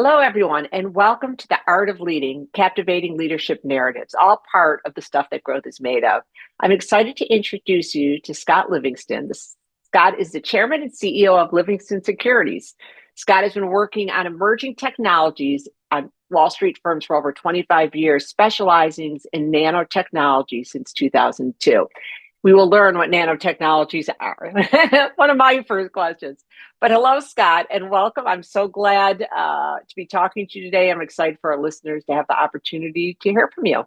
Hello, everyone, and welcome to the Art of Leading, Captivating Leadership Narratives, all part of the stuff that growth is made of. I'm excited to introduce you to Scott Livingston. Scott is the chairman and CEO of Livingston Securities. Scott has been working on emerging technologies on Wall Street firms for over 25 years, specializing in nanotechnology since 2002. We will learn what nanotechnologies are. One of my first questions. But hello, Scott, and welcome. I'm so glad to be talking to you today. I'm excited for our listeners to have the opportunity to hear from you.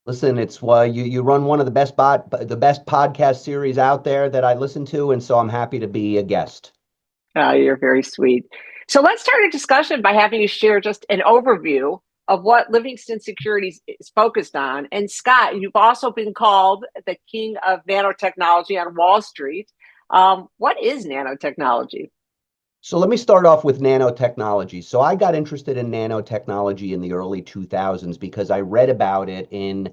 Listen, it's why you run one of the best podcast series out there that I listen to, and so I'm happy to be a guest. You're very sweet. So let's start a discussion by having you share just an overview of what Livingston Securities is focused on. And Scott, you've also been called the king of nanotechnology on Wall Street. What is nanotechnology? So let me start off with nanotechnology. So I got interested in nanotechnology in the early 2000s because I read about it in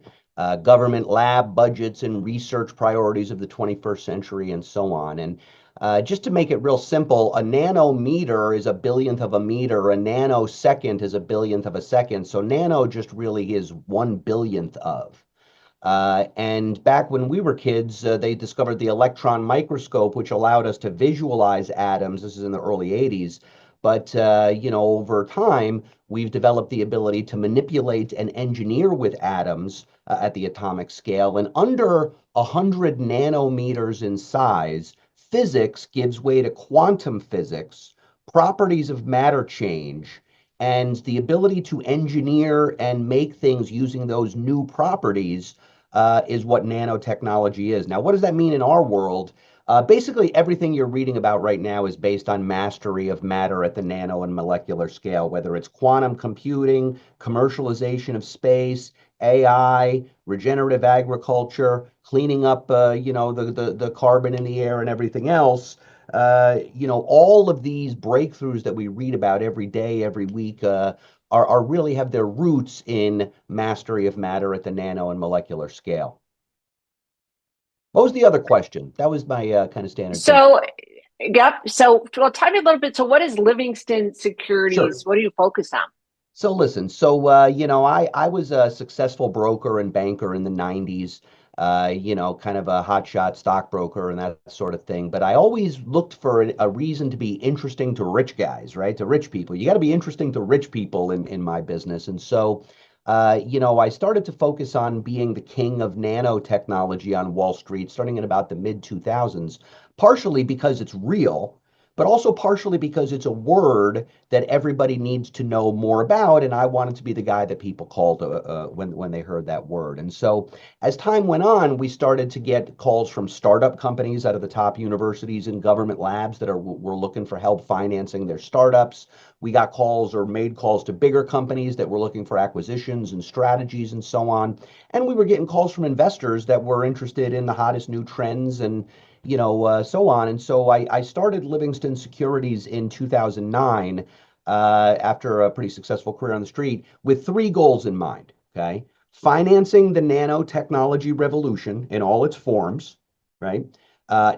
government lab budgets and research priorities of the 21st century and so on. And just to make it real simple, a nanometer is a billionth of a meter, a nanosecond is a billionth of a second. So nano just really is 1 billionth of. And back when we were kids, they discovered the electron microscope, which allowed us to visualize atoms. This is in the early 80s. But, over time, we've developed the ability to manipulate and engineer with atoms at the atomic scale. And under 100 nanometers in size, physics gives way to quantum physics, properties of matter change, and the ability to engineer and make things using those new properties is what nanotechnology is. Now, what does that mean in our world? Basically, everything you're reading about right now is based on mastery of matter at the nano and molecular scale, whether it's quantum computing, commercialization of space, AI, regenerative agriculture, cleaning up, the carbon in the air and everything else. All of these breakthroughs that we read about every day, every week, are really have their roots in mastery of matter at the nano and molecular scale. What was the other question? That was my kind of standard thing. So, yep. So, well, tell me a little bit. So, what is Livingston Sure. Securities? What do you focus on? So listen, I was a successful broker and banker in the 90s, kind of a hotshot stockbroker and that sort of thing. But I always looked for a reason to be interesting to rich guys, right? To rich people. You got to be interesting to rich people in my business. And so, I started to focus on being the king of nanotechnology on Wall Street, starting in about the mid 2000s, partially because it's real, but also partially because it's a word that everybody needs to know more about. And I wanted to be the guy that people called when they heard that word. And so as time went on, we started to get calls from startup companies out of the top universities and government labs that were looking for help financing their startups. We got calls or made calls to bigger companies that were looking for acquisitions and strategies and so on. And we were getting calls from investors that were interested in the hottest new trends and so on. And so I started Livingston Securities in 2009 after a pretty successful career on the street with three goals in mind. Okay. Financing the nanotechnology revolution in all its forms, right?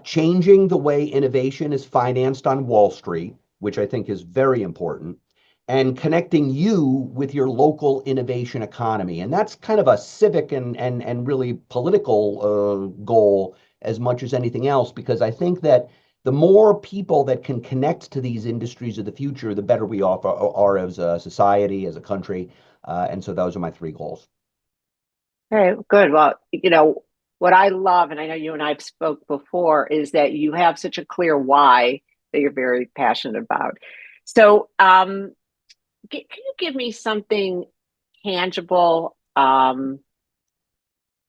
Changing the way innovation is financed on Wall Street, which I think is very important, and connecting you with your local innovation economy. And that's kind of a civic and really political goal as much as anything else, because I think that the more people that can connect to these industries of the future, the better we are as a society, as a country. And so those are my three goals. Okay, good. Well, what I love, and I know you and I have spoke before, is that you have such a clear why that you're very passionate about. So, can you give me something tangible,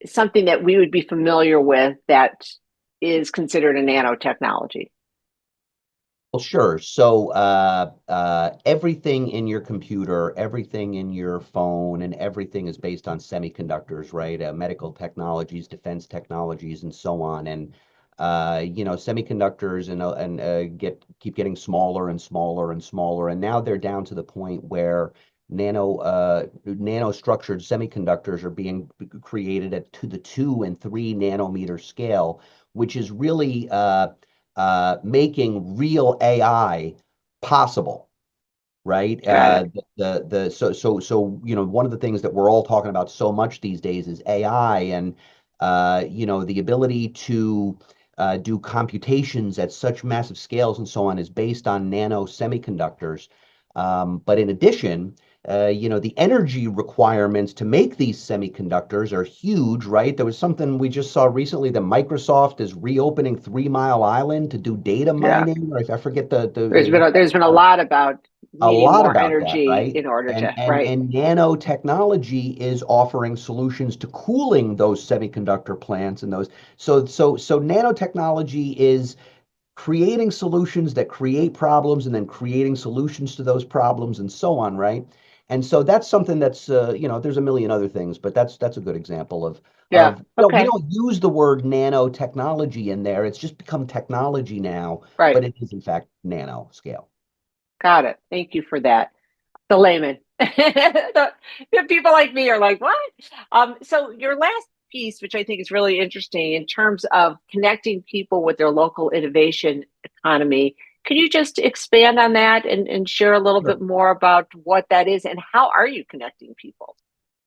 something that we would be familiar with that is considered a nanotechnology? Well, sure. So everything in your computer, everything in your phone, and everything is based on semiconductors, right? Medical technologies, defense technologies, and so on. And semiconductors keep getting smaller and smaller and smaller, and now they're down to the point where nanostructured semiconductors are being created at to the 2 and 3 nanometer scale, which is really making real AI possible. right? Got it. One of the things that we're all talking about so much these days is AI and the ability to do computations at such massive scales and so on is based on nano semiconductors. But in addition, the energy requirements to make these semiconductors are huge, right? There was something we just saw recently that Microsoft is reopening 3 Mile Island to do data Yeah. mining, or if I forget There's been a lot about a needing lot more about that, energy right? in order And to, and right? and nanotechnology is offering solutions to cooling those semiconductor plants and those. So nanotechnology is creating solutions that create problems and then creating solutions to those problems and so on, right? And so that's something that's there's a million other things, but that's a good example of Yeah. we Okay. don't use the word nanotechnology in there. It's just become technology now, Right. but it is in fact nano scale. Got it. Thank you for that. The layman. The people like me are like, what? So your last piece, which I think is really interesting in terms of connecting people with their local innovation economy, can you just expand on that and share a little Sure. bit more about what that is and how are you connecting people?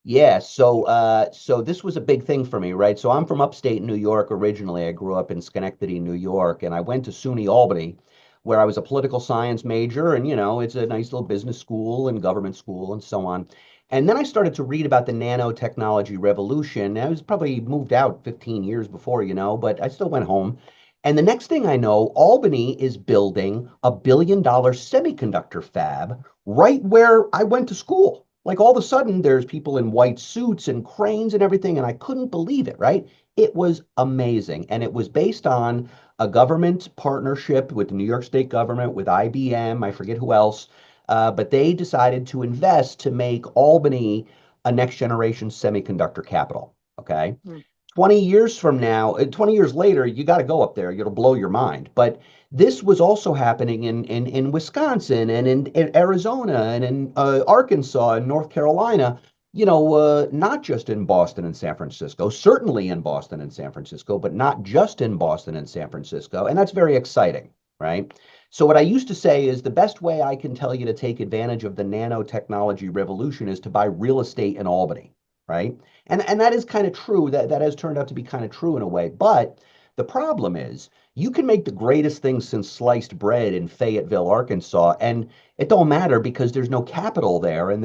Yeah, so this was a big thing for me, right? So I'm from upstate New York originally. I grew up in Schenectady, New York, and I went to SUNY Albany, where I was a political science major, and it's a nice little business school and government school and so on. And then I started to read about the nanotechnology revolution. I was probably moved out 15 years before, but I still went home. And the next thing I know, Albany is building $1 billion semiconductor fab right where I went to school. Like all of a sudden, there's people in white suits and cranes and everything, and I couldn't believe it, right? It was amazing. And it was based on a government partnership with the New York State government, with IBM, I forget who else, but they decided to invest to make Albany a next generation semiconductor capital. Okay. Hmm. 20 years from now, 20 years later, you got to go up there. It'll blow your mind. But this was also happening in Wisconsin and in Arizona and in Arkansas and North Carolina, not just in Boston and San Francisco, certainly in Boston and San Francisco, but not just in Boston and San Francisco. And that's very exciting, right? So, what I used to say is the best way I can tell you to take advantage of the nanotechnology revolution is to buy real estate in Albany, right? And that is kind of true. That has turned out to be kind of true in a way. But the problem is you can make the greatest thing since sliced bread in Fayetteville, Arkansas, and it don't matter because there's no capital there. And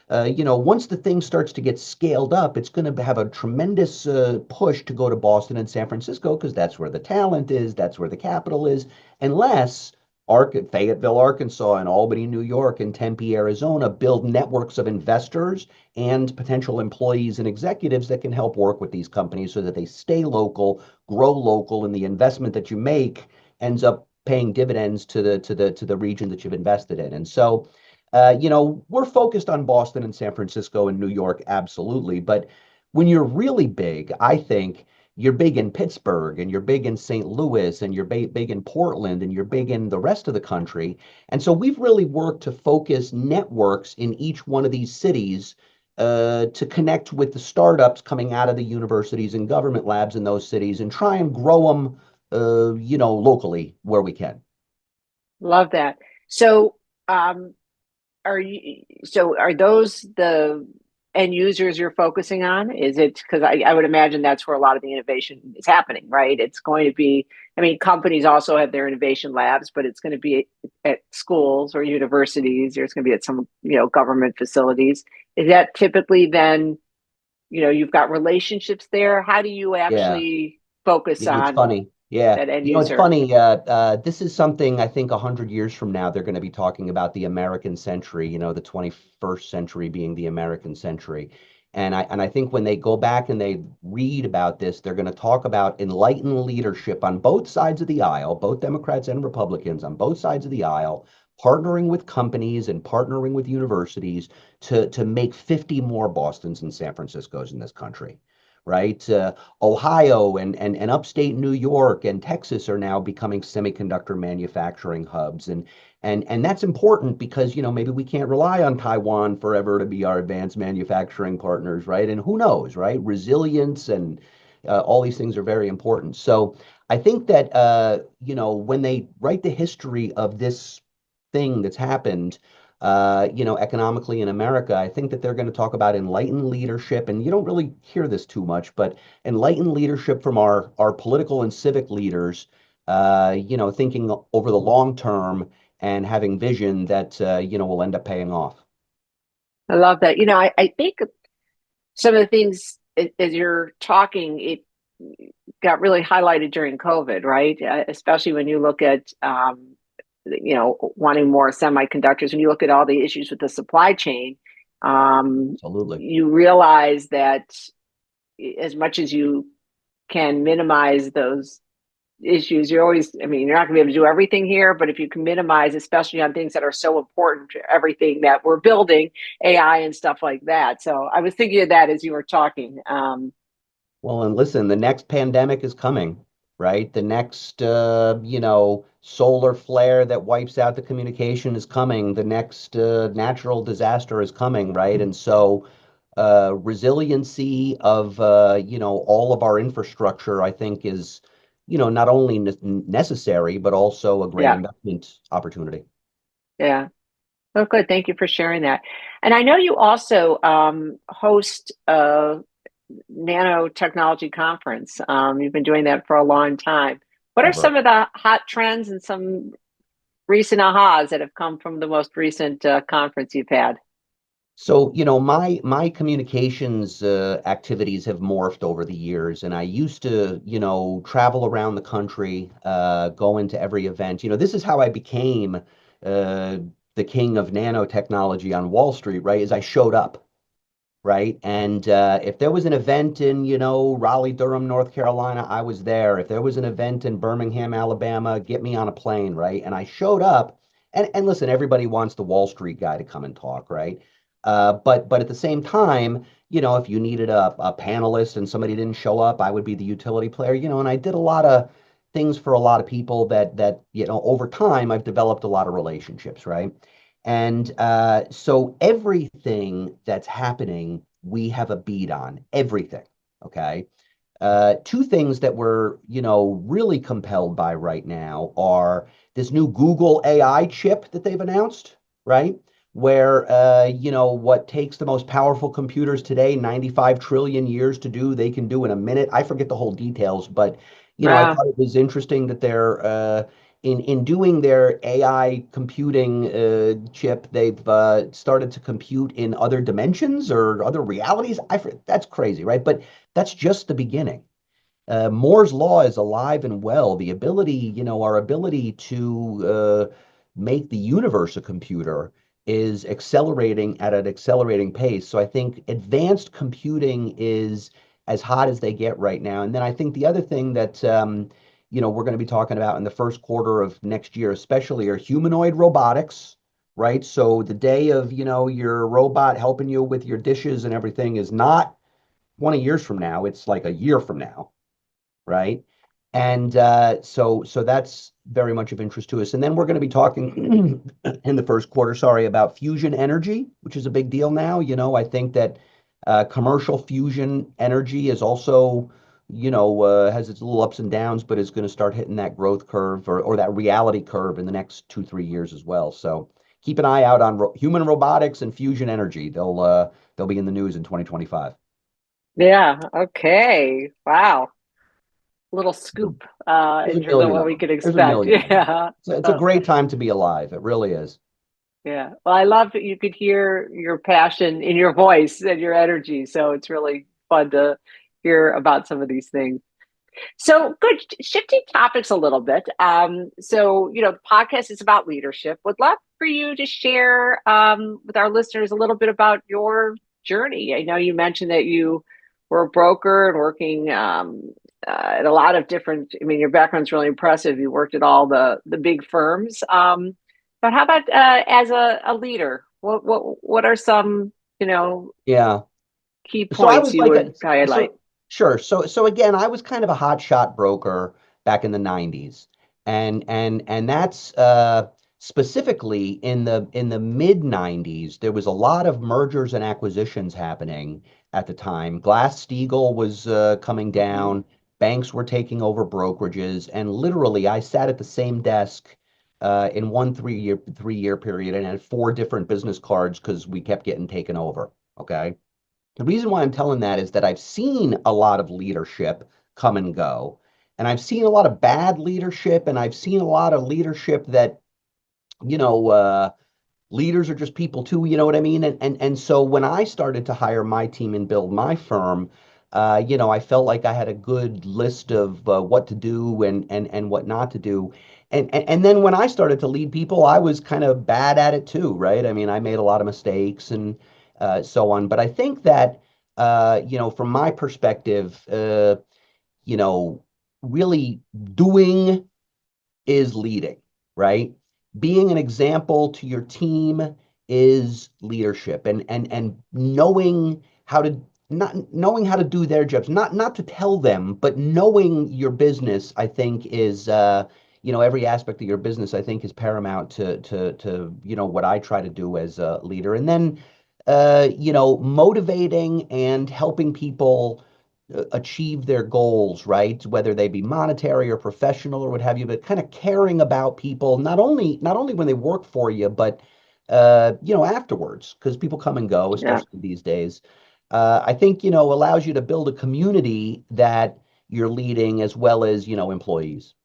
once the thing starts to get scaled up, it's going to have a tremendous push to go to Boston and San Francisco because that's where the talent is, that's where the capital is, unless Fayetteville, Arkansas, and Albany, New York, and Tempe, Arizona build networks of investors and potential employees and executives that can help work with these companies so that they stay local, grow local, and the investment that you make ends up paying dividends to the region that you've invested in. And so, we're focused on Boston and San Francisco and New York, absolutely. But when you're really big, I think you're big in Pittsburgh and you're big in St. Louis and you're big in Portland and you're big in the rest of the country. And so we've really worked to focus networks in each one of these cities to connect with the startups coming out of the universities and government labs in those cities and try and grow them, locally where we can. Love that. So, um, are those the end users you're focusing on? Is it because I would imagine that's where a lot of the innovation is happening, right? It's going to be, I mean, companies also have their innovation labs, but it's going to be at schools or universities, or it's going to be at some, government facilities. Is that typically then, you've got relationships there? How do you Yeah. actually focus It's on funny. Yeah. that end It's user? funny. This is something I think 100 years from now, they're going to be talking about the American century, the 21st century being the American century. And I think when they go back and they read about this, they're going to talk about enlightened leadership on both sides of the aisle, both Democrats and Republicans on both sides of the aisle, partnering with companies and partnering with universities to make 50 more Bostons and San Franciscos in this country, right? Ohio and upstate New York and Texas are now becoming semiconductor manufacturing hubs. And that's important because, maybe we can't rely on Taiwan forever to be our advanced manufacturing partners, right? And who knows, right? Resilience and all these things are very important. So I think that, when they write the history of this thing that's happened, economically in America. I think that they're going to talk about enlightened leadership, and you don't really hear this too much, but enlightened leadership from our political and civic leaders, thinking over the long term and having vision that, will end up paying off. I love that. I think some of the things as you're talking, it got really highlighted during COVID, right? Especially when you look at, wanting more semiconductors, when you look at all the issues with the supply chain, Absolutely. you realize that as much as you can minimize those issues, you're not going to be able to do everything here, but if you can minimize, especially on things that are so important to everything that we're building, AI and stuff like that. So I was thinking of that as you were talking. Well, and listen, the next pandemic is coming, right? The next, solar flare that wipes out the communication is coming. The next natural disaster is coming, right? And so, resiliency of, all of our infrastructure, I think is, not only necessary, but also a great Yeah, investment opportunity. yeah. Oh, good. Thank you for sharing that. And I know you also host a nanotechnology conference. You've been doing that for a long time. What are Ever. some of the hot trends and some recent ahas that have come from the most recent conference you've had? So, my communications activities have morphed over the years, and I used to, travel around the country, go into every event. This is how I became the king of nanotechnology on Wall Street, right? Is I showed up, right? And if there was an event in, Raleigh, Durham, North Carolina, I was there. If there was an event in Birmingham, Alabama, get me on a plane, right? And I showed up. And listen, everybody wants the Wall Street guy to come and talk, right? But at the same time, if you needed a panelist and somebody didn't show up, I would be the utility player, and I did a lot of things for a lot of people that over time I've developed a lot of relationships, right? And so everything that's happening, we have a beat on everything. Okay. Two things that we're, really compelled by right now are this new Google AI chip that they've announced, right? Where, what takes the most powerful computers today, 95 trillion years to do, they can do in a minute. I forget the whole details, but, I Wow. thought it was interesting that they're, in doing their AI computing chip, they've started to compute in other dimensions or other realities. That's crazy, right? But that's just the beginning. Moore's law is alive and well. Our ability to make the universe a computer is accelerating at an accelerating pace. So I think advanced computing is as hot as they get right now. And then I think the other thing that we're going to be talking about in the first quarter of next year, especially, are humanoid robotics, right? So the day of, your robot helping you with your dishes and everything is not 20 years from now. It's like a year from now, right? And so that's very much of interest to us. And then we're going to be talking in the first quarter, sorry, about fusion energy, which is a big deal now. I think that commercial fusion energy is also, has its little ups and downs, but is going to start hitting that growth curve or that reality curve in the next 2, 3 years as well. So keep an eye out on human robotics and fusion energy. They'll be in the news in 2025. Yeah. Okay. Wow. Little scoop There's in a terms of million what of we them. could There's a expect. million of them. Yeah. It's a great time to be alive. It really is. Yeah. Well, I love that you could hear your passion in your voice and your energy. So it's really fun to hear about some of these things. So good. Shifting topics a little bit. The podcast is about leadership. Would love for you to share with our listeners a little bit about your journey. I know you mentioned that you were a broker and working at a lot of different. I mean, your background's really impressive. You worked at all the big firms. But how about as a leader? What are some Yeah. key So I points was you like would highlight? sure. So again, I was kind of a hot shot broker back in the 90s. And that's specifically in the mid 90s, there was a lot of mergers and acquisitions happening at the time. Glass-Steagall was coming Mhm. down, banks were taking over brokerages, and literally I sat at the same desk in one three year period, and had four different business cards because we kept getting taken over. Okay. The reason why I'm telling that is that I've seen a lot of leadership come and go, and I've seen a lot of bad leadership, and I've seen a lot of leadership that, you know, leaders are just people too, you know what I mean? And so when I started to hire my team and build my firm, I felt like I had a good list of what to do and what not to do. And then when I started to lead people, I was kind of bad at it too, right? I mean, I made a lot of mistakes and so on. But I think that, from my perspective, you know, really doing is leading, right? Being an example to your team is leadership, and knowing how to do their jobs, not to tell them, but knowing your business, I think is every aspect of your business, I think, is paramount to what I try to do as a leader. And then motivating and helping people achieve their goals, right? Whether they be monetary or professional or what have you, but kind of caring about people, not only when they work for you, but afterwards, because people come and go, Yeah. especially these days. I think, allows you to build a community that you're leading as well as, employees.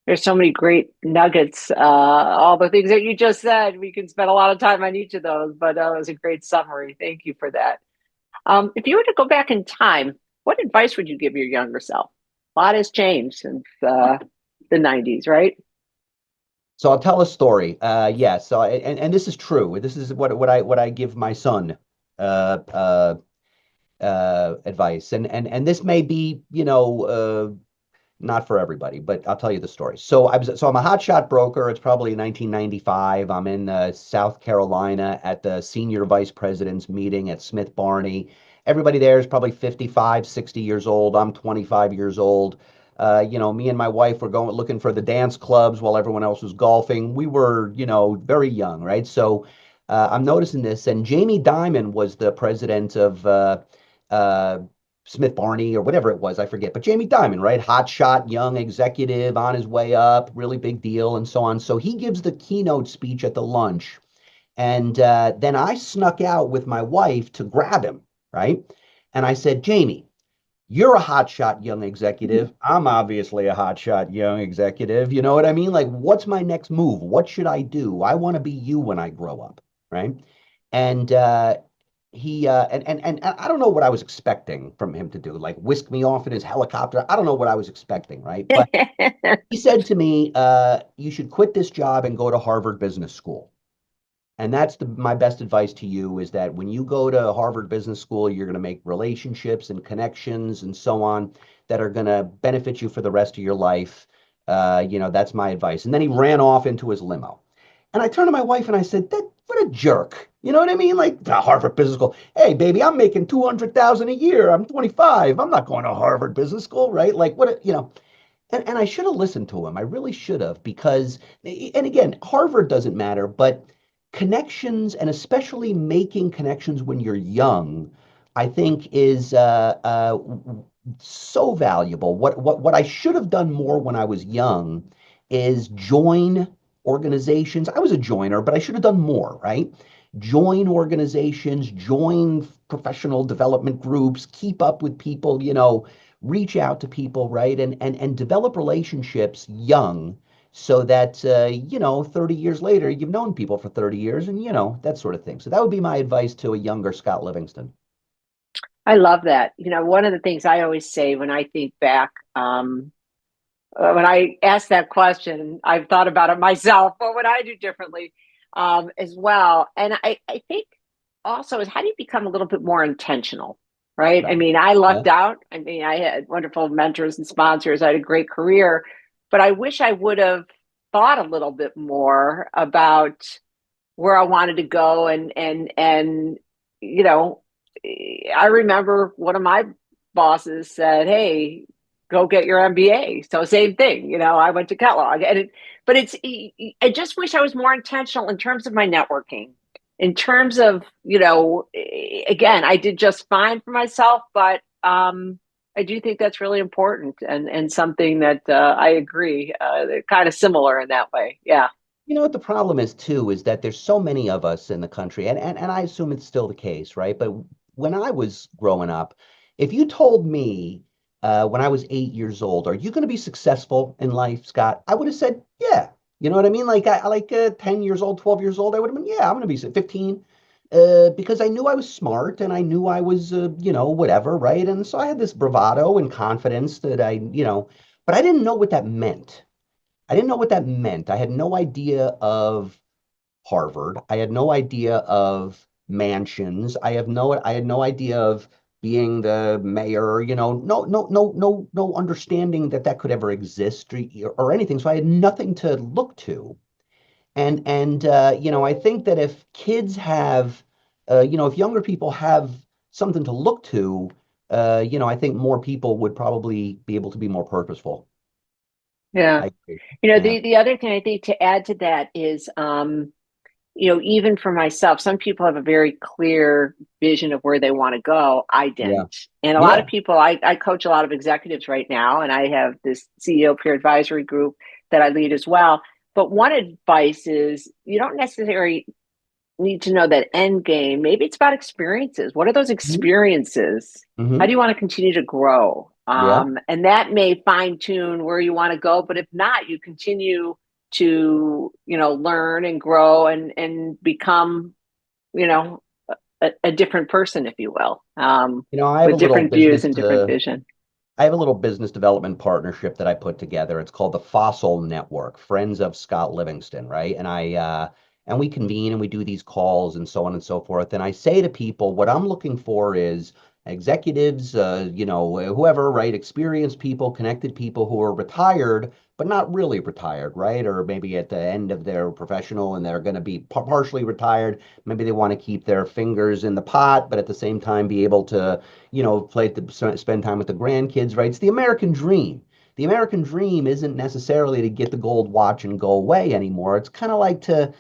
There's so many great nuggets. All the things that you just said, we can spend a lot of time on each of those, but that was a great summary. Thank you for that. If you were to go back in time, what advice would you give your younger self? A lot has changed since the 90s, right? So I'll tell a story. Yeah. So and this is true. This is what I give my son uh, uh, advice, and this may be not for everybody, but I'll tell you the story. So I'm a hotshot broker. It's probably 1995. I'm in South Carolina at the senior vice president's meeting at Smith Barney. Everybody there is probably 55, 60 years old. I'm 25 years old. Me and my wife were going looking for the dance clubs while everyone else was golfing. We were, very young, right? So I'm noticing this, and Jamie Dimon was the president of uh, Smith Barney or whatever it was, I forget. But Jamie Dimon, right? Hot shot, young executive on his way up, really big deal, and so on. So he gives the keynote speech at the lunch. And then I snuck out with my wife to grab him, right? And I said, Jamie, you're a hotshot young executive. I'm obviously a hotshot young executive. You know what I mean? Like, what's my next move? What should I do? I want to be you when I grow up, right? And he and I don't know what I was expecting from him to do, like whisk me off in his helicopter. I don't know what I was expecting, right? But he said to me, "You should quit this job and go to Harvard Business School." And that's my best advice to you is that when you go to Harvard Business School, you're going to make relationships and connections and so on that are going to benefit you for the rest of your life. That's my advice. And then he ran off into his limo. And I turned to my wife and I said, "That what a jerk." You know what I mean? Like the Harvard Business School. Hey, baby, I'm making 200,000 a year. I'm 25. I'm not going to Harvard Business School, right? Like what. And I should have listened to him. I really should have because, and again, Harvard doesn't matter, but connections and especially making connections when you're young, I think is so valuable. What I should have done more when I was young is join organizations. I was a joiner, but I should have done more, right? Join organizations, join professional development groups, keep up with people, reach out to people, right? And develop relationships young so that 30 years later you've known people for 30 years and that sort of thing. So that would be my advice to a younger Scott Livingston. I love that. One of the things I always say when I think back, when I ask that question, I've thought about it myself, but what I do differently as well. And I think also is how do you become a little bit more intentional, right? I Right. mean, I Yeah. lucked out. I mean, I had wonderful mentors and sponsors. I had a great career, but I wish I would have thought a little bit more about where I wanted to go and you know, I remember one of my bosses said, "Hey, go get your MBA." So same thing, I went to Kellogg, but I just wish I was more intentional in terms of my networking, in terms of, again, I did just fine for myself, but I do think that's really important and something that I agree. They're kind of similar in that way. Yeah. You know what the problem is too, is that there's so many of us in the country, and I assume it's still the case, right? But when I was growing up, if you told me when I was 8 years old, are you going to be successful in life, Scott? I would have said, yeah. You know what I mean? Like 10 years old, 12 years old, I would have been, yeah, I'm going to be 15. Because I knew I was smart and I knew I was, whatever, right? And so I had this bravado and confidence that but I didn't know what that meant. I didn't know what that meant. I had no idea of Harvard. I had no idea of mansions. I had no idea of being the mayor, no understanding that that could ever exist or anything. So I had nothing to look to. I think that if kids have, if younger people have something to look to, I think more people would probably be able to be more purposeful. Yeah. I agree. Yeah. The other thing I think to add to that is, even for myself, some people have a very clear vision of where they want to go. I Yeah. didn't. And a lot of Yeah. people, I coach a lot of executives right now, and I have this CEO peer advisory group that I lead as well. But one advice is you don't necessarily need to know that end game. Maybe it's about experiences. What are those Mhm. experiences? How do Hmm. you want to continue to grow? Yeah. And that may fine tune where you want to go, but if not, you continue to, learn and grow and become, you know, a different person, if you will, I have a with little different views business and different vision. I have a little business development partnership that I put together. It's called the Fossil Network, Friends of Scott Livingston, right? And we convene and we do these calls and so on and so forth. And I say to people, what I'm looking for is executives, whoever, right? Experienced people, connected people who are retired, but not really retired, right? Or maybe at the end of their professional and they're going to be partially retired. Maybe they want to keep their fingers in the pot, but at the same time be able to spend time with the grandkids, right? It's the American dream. The American dream isn't necessarily to get the gold watch and go away anymore. It's kind of like to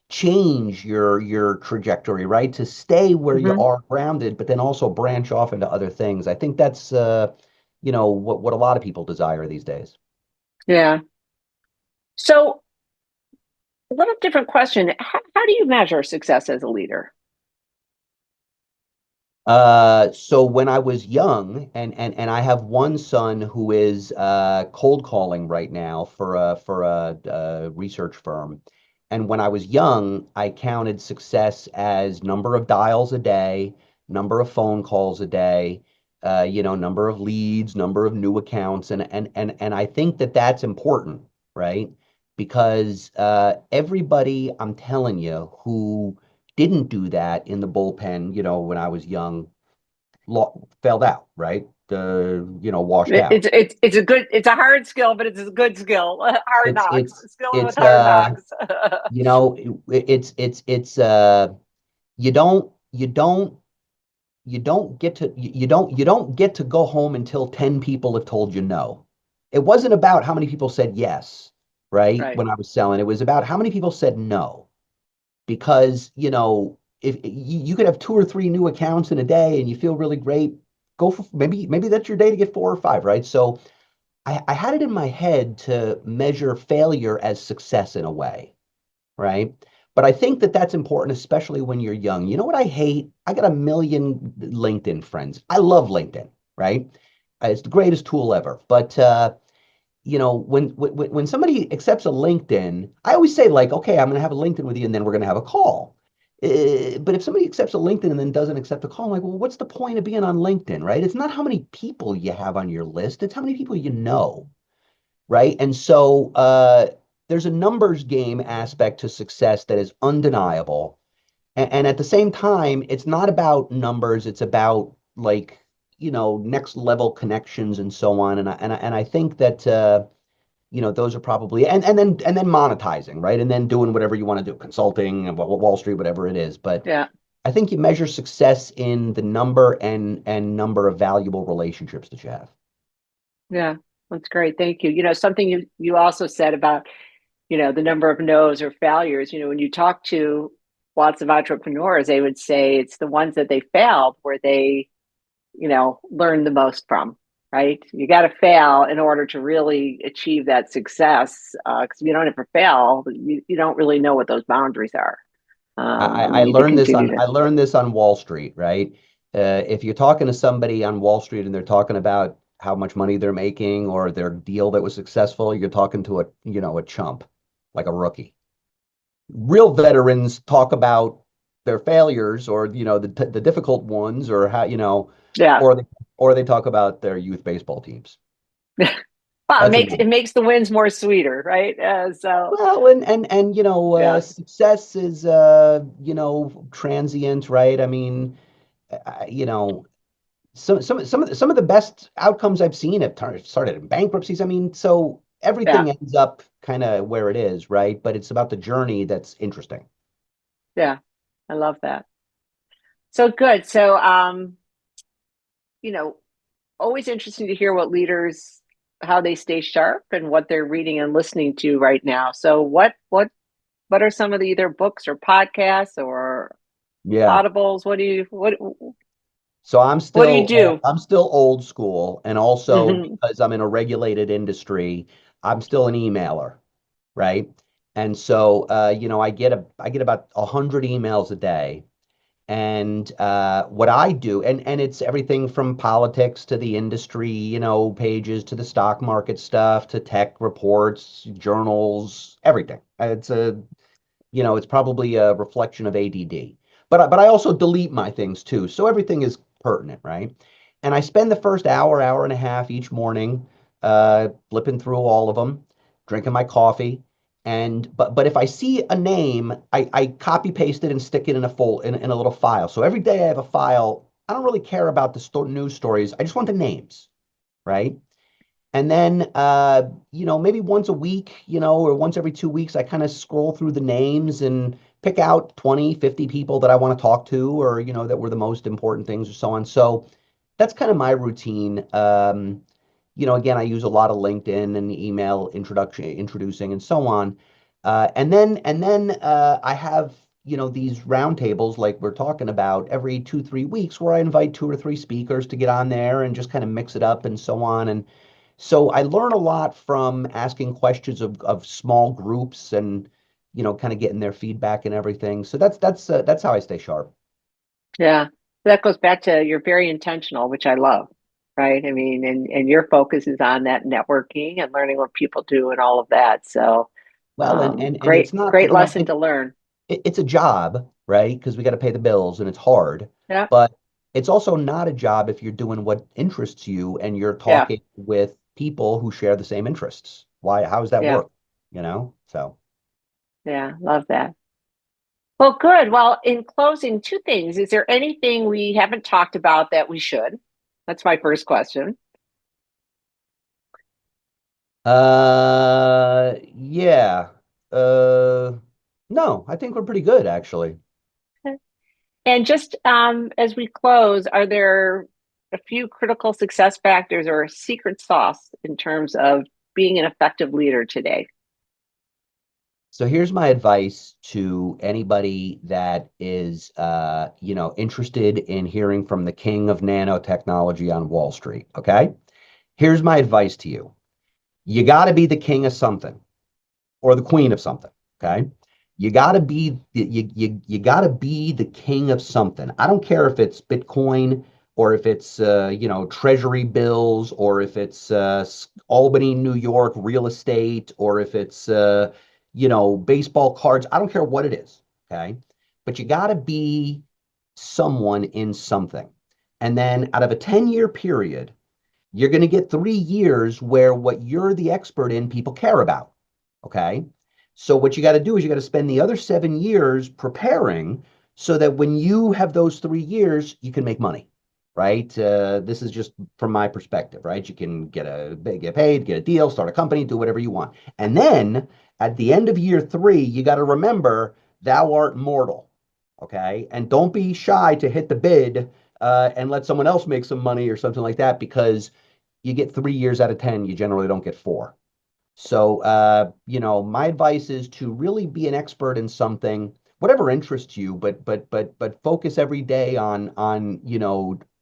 change your trajectory, right? To stay where you Hmm. are grounded, but then also branch off into other things. I think that's what a lot of people desire these days. Yeah. So, a little different question. How do you measure success as a leader? So when I was young, and I have one son who is cold calling right now for a research firm. And when I was young, I counted success as number of dials a day, number of phone calls a day, number of leads, number of new accounts, and I think that that's important, right? Because everybody, I'm telling you, who didn't do that in the bullpen, when I was young, failed out, right? Washed out. It's a hard skill, but it's a good skill. Hard It's knocks, it's skill with it's hard knocks. you know it's you don't you don't get to go home until 10 people have told you no. It wasn't about how many people said yes, right? Right. When I was selling, it was about how many people said no. Because if you could have two or three new accounts in a day and you feel really great, go for maybe that's your day to get four or five, right? So I had it in my head to measure failure as success in a way, right? But I think that that's important, especially when you're young. You know what I hate? I got a million LinkedIn friends. I love LinkedIn, right? It's the greatest tool ever. But when somebody accepts a LinkedIn, I always say like, okay, I'm going to have a LinkedIn with you, and then we're going to have a call. But if somebody accepts a LinkedIn and then doesn't accept a call, I'm like, well, what's the point of being on LinkedIn, right? It's not how many people you have on your list; it's how many people you know, right? And so there's a numbers game aspect to success that is undeniable, and at the same time, it's not about numbers; it's about like next level connections and so on. And I think that. Those are probably and then monetizing, right? And then doing whatever you want to do, consulting and Wall Street, whatever it is. But Yeah. I think you measure success in the number and number of valuable relationships that you have. Yeah. That's great. Thank you. Something you also said about, the number of no's or failures, when you talk to lots of entrepreneurs, they would say it's the ones that they failed where they, learn the most from. right? You got to fail in order to really achieve that success. Because if you don't ever fail, you don't really know what those boundaries are. And I you need to learned this continue on to, I learned this on Wall Street, right? If you're talking to somebody on Wall Street and they're talking about how much money they're making or their deal that was successful, you're talking to a chump, like a rookie. Real veterans talk about their failures or the difficult ones or how yeah. or they or they talk about their youth baseball teams. Well, That's me. it makes the wins more sweeter, right? So Well, and yeah, success is transient, right? I mean, some of the best outcomes I've seen have started in bankruptcies. I mean, so yeah, everything ends up kind of where it is, right? But it's about the journey that's interesting. yeah. I love that. So good. So you know, always interesting to hear what leaders how they stay sharp and what they're reading and listening to right now. So what are some of the either books or podcasts or Yeah. audibles? So What do you do? I'm still old school, and also Hmm. because I'm in a regulated industry, I'm still an emailer, right? And so I get about 100 emails a day. And what I do, and it's everything from politics to the industry, pages to the stock market stuff to tech reports, journals, everything. It's probably a reflection of ADD. But I also delete my things too, so everything is pertinent, right? And I spend the first hour and a half each morning flipping through all of them, drinking my coffee. But if I see a name, I copy paste it and stick it in in a little file. So every day I have a file. I don't really care about the news stories. I just want the names, right? And then, maybe once a week, or once every 2 weeks, I kind of scroll through the names and pick out 20, 50 people that I want to talk to or, that were the most important things or so on. So that's kind of my routine. Again, I use a lot of LinkedIn and email introducing and so on. And then I have, these roundtables like we're talking about every 2, 3 weeks where I invite two or three speakers to get on there and just kind of mix it up and so on. And so I learn a lot from asking questions of small groups and kind of getting their feedback and everything. So that's how I stay sharp. Yeah, that goes back to you're very intentional, which I love, right? I mean, and your focus is on that networking and learning what people do and all of that. So, Well, and it's not, great lesson to learn. it's a job, right? Because we got to pay the bills and it's hard, Yeah, but it's also not a job if you're doing what interests you and you're yeah, talking with people who share the same interests. Why, how does that yeah, work? So. yeah. Love that. Well, good. Well, in closing, two things. Is there anything we haven't talked about that we should? That's my first question. Yeah. Uh, no, I think we're pretty good actually. And just as we close, are there a few critical success factors or a secret sauce in terms of being an effective leader today? So here's my advice to anybody that is, interested in hearing from the king of nanotechnology on Wall Street. Okay. Here's my advice to you. You got to be the king of something or the queen of something. Okay. You got to be the king of something. I don't care if it's Bitcoin or if it's, treasury bills or if it's Albany, New York real estate or if it's, baseball cards. I don't care what it is. Okay. But you got to be someone in something. And then out of a 10-year period, you're going to get 3 years where what you're the expert in, people care about. Okay. So what you got to do is you got to spend the other 7 years preparing so that when you have those 3 years, you can make money. Right. This is just from my perspective, right? You can get paid, get a deal, start a company, do whatever you want. And then at the end of year three, you got to remember thou art mortal. Okay. And don't be shy to hit the bid and let someone else make some money or something like that because you get 3 years out of 10, you generally don't get four. So, my advice is to really be an expert in something, whatever interests you, but focus every day on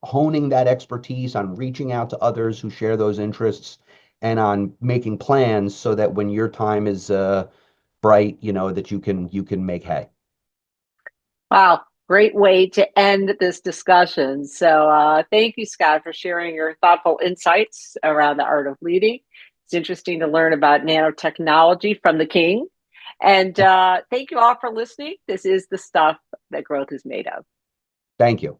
honing that expertise, on reaching out to others who share those interests, and on making plans so that when your time is bright, that you can make hay. Wow, great way to end this discussion. So, thank you, Scott, for sharing your thoughtful insights around the art of leading. It's interesting to learn about nanotechnology from the king. And thank you all for listening. This is the stuff that growth is made of. Thank you.